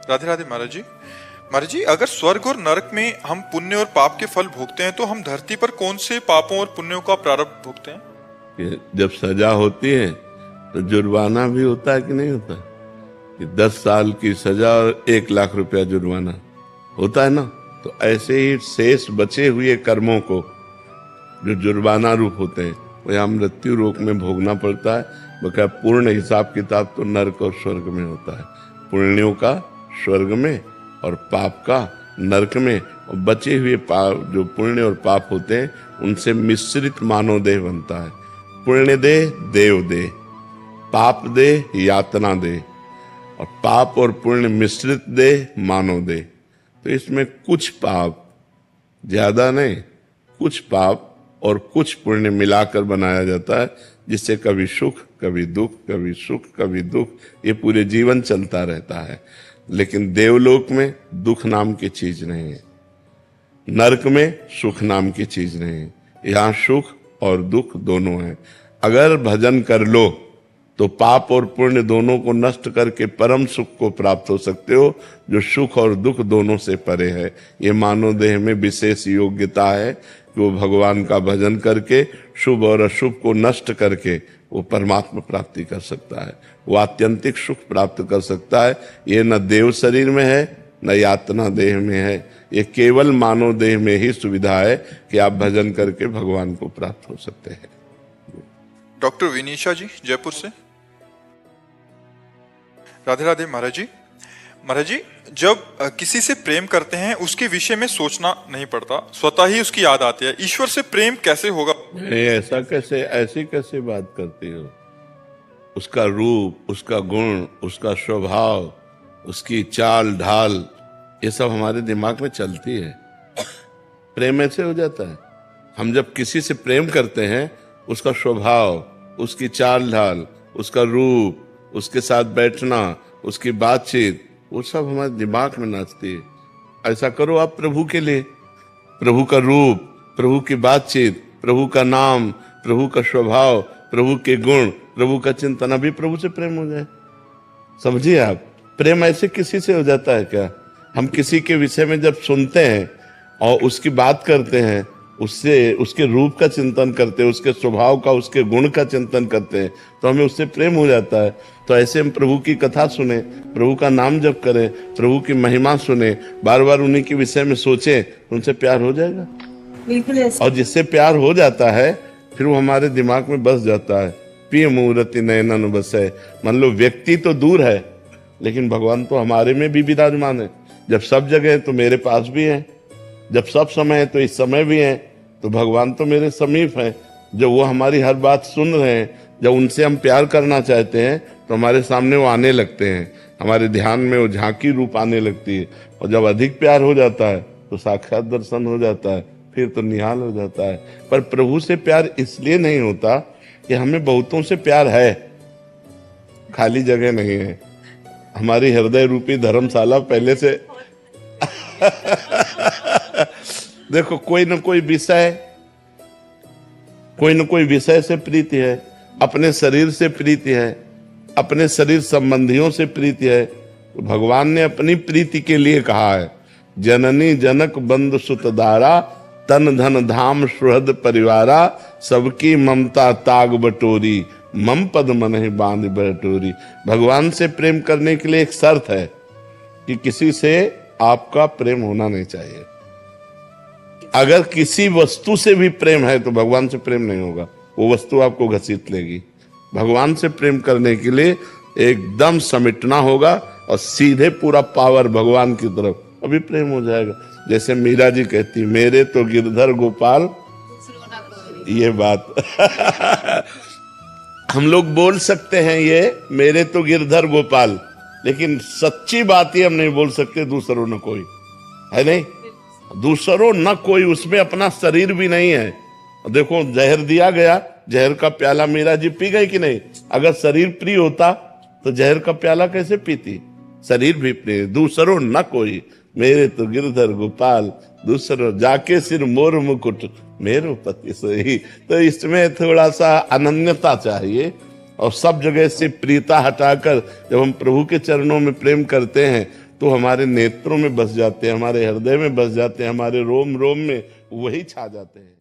राधे राधे महाराज जी। महाराज जी, अगर स्वर्ग और नरक में हम पुण्य और पाप के फल भोगते हैं तो हम धरती पर कौन से पापों और पुण्यों का प्रारब्ध भोगते हैं? कि जब सजा होती है तो जुर्माना भी होता है कि नहीं होता? कि 10 साल की सजा और 1 लाख रुपया जुर्माना होता है ना। तो ऐसे ही शेष बचे हुए कर्मों को जो जुर्माना रूप होते हैं वो यहाँ मृत्यु लोक में भोगना पड़ता है। बकाया पूर्ण हिसाब किताब तो नरक और स्वर्ग में होता है। पुण्यों का स्वर्ग में और पाप का नरक में। और बचे हुए पाप जो पुण्य और पाप होते हैं उनसे मिश्रित मानव देह बनता है। पुण्य देह देव देह, पाप देह यातना देह, और पाप और पुण्य मिश्रित देह मानव देह। तो इसमें कुछ पाप, ज्यादा नहीं, कुछ पाप और कुछ पुण्य मिलाकर बनाया जाता है, जिससे कभी सुख कभी दुख, कभी सुख कभी दुख, ये पूरे जीवन चलता रहता है। लेकिन देवलोक में दुख नाम की चीज नहीं है, नरक में सुख नाम की चीज नहीं है। यहाँ सुख और दुख दोनों है। अगर भजन कर लो तो पाप और पुण्य दोनों को नष्ट करके परम सुख को प्राप्त हो सकते हो, जो सुख और दुख दोनों से परे है। ये मानव देह में विशेष योग्यता है कि वो भगवान का भजन करके शुभ और अशुभ को नष्ट करके वो परमात्मा प्राप्ति कर सकता है, वो आत्यंतिक सुख प्राप्त कर सकता है। ये न देव शरीर में है न यातना देह में है, ये केवल मानव देह में ही सुविधा है कि आप भजन करके भगवान को प्राप्त हो सकते हैं। डॉक्टर विनीशा जी, जयपुर से। राधे राधे महाराज जी। महाराज जी, जब किसी से प्रेम करते हैं उसके विषय में सोचना नहीं पड़ता, स्वतः ही उसकी याद आती है। ईश्वर से प्रेम कैसे होगा? ऐसा कैसे, ऐसी कैसे बात करती हो? उसका रूप, उसका गुण, उसका स्वभाव, उसकी चाल ढाल, ये सब हमारे दिमाग में चलती है। प्रेम ऐसे हो जाता है। हम जब किसी से प्रेम करते हैं उसका स्वभाव, उसकी चाल ढाल, उसका रूप, उसके साथ बैठना, उसकी बातचीत, वो सब हमारे दिमाग में नाचती है। ऐसा करो आप प्रभु के लिए। प्रभु का रूप, प्रभु की बातचीत, प्रभु का नाम, प्रभु का स्वभाव, प्रभु के गुण, प्रभु का चिंतन, अभी प्रभु से प्रेम हो जाए। समझिए आप, प्रेम ऐसे किसी से हो जाता है क्या? हम किसी के विषय में जब सुनते हैं और उसकी बात करते हैं, उससे उसके रूप का चिंतन करते हैं, उसके स्वभाव का, उसके गुण का चिंतन करते हैं, तो हमें उससे प्रेम हो जाता है। तो ऐसे हम प्रभु की कथा सुने, प्रभु का नाम जप करें, प्रभु की महिमा सुने, बार बार उन्हीं के विषय में सोचें, उनसे प्यार हो जाएगा। बिल्कुल ऐसे। और जिससे प्यार हो जाता है फिर वो हमारे दिमाग में बस जाता है। प्रिय मूर्ति नयनन बसे। मान लो व्यक्ति तो दूर है लेकिन भगवान तो हमारे में भी विराजमान है। जब सब जगह है तो मेरे पास भी है, जब सब समय है तो इस समय भी है। तो भगवान तो मेरे समीप है। जब वो हमारी हर बात सुन रहे हैं, जब उनसे हम प्यार करना चाहते हैं तो हमारे सामने वो आने लगते हैं, हमारे ध्यान में वो झांकी रूप आने लगती है। और जब अधिक प्यार हो जाता है तो साक्षात दर्शन हो जाता है, फिर तो निहाल हो जाता है। पर प्रभु से प्यार इसलिए नहीं होता कि हमें बहुतों से प्यार है, खाली जगह नहीं है। हमारी हृदय रूपी धर्मशाला पहले से देखो, कोई न कोई विषय से प्रीति है, अपने शरीर से प्रीति है, अपने शरीर संबंधियों से प्रीति है। तो भगवान ने अपनी प्रीति के लिए कहा है, जननी जनक बंधु सुतदारा, तन धन धाम सुहृद परिवारा, सबकी ममता ताग बटोरी, मम पद मन ही बांध बटोरी। भगवान से प्रेम करने के लिए एक शर्त है कि किसी से आपका प्रेम होना नहीं चाहिए। अगर किसी वस्तु से भी प्रेम है तो भगवान से प्रेम नहीं होगा, वो वस्तु आपको घसीट लेगी। भगवान से प्रेम करने के लिए एकदम समेटना होगा और सीधे पूरा पावर भगवान की तरफ, अभी प्रेम हो जाएगा। जैसे मीरा जी कहती, मेरे तो गिरधर गोपाल, ये बात हम लोग बोल सकते हैं ये मेरे तो गिरधर गोपाल, लेकिन सच्ची बात ही हम नहीं बोल सकते दूसरों न कोई, है नहीं? दूसरों न कोई, उसमें अपना शरीर भी नहीं है। देखो जहर दिया गया, जहर का प्याला मीरा जी पी गई कि नहीं? अगर शरीर प्रिय होता तो जहर का प्याला कैसे पीती? शरीर भी प्रिय, दूसरों न कोई, मेरे तो गिरधर गोपाल, दूसरों जाके सिर मोर मुकुट मेरो पति सोई। तो इसमें थोड़ा सा अनन्यता चाहिए। और सब जगह से प्रियता हटाकर जब हम प्रभु के चरणों में प्रेम करते हैं तो हमारे नेत्रों में बस जाते हैं, हमारे हृदय में बस जाते हैं, हमारे रोम रोम में वही छा जाते हैं।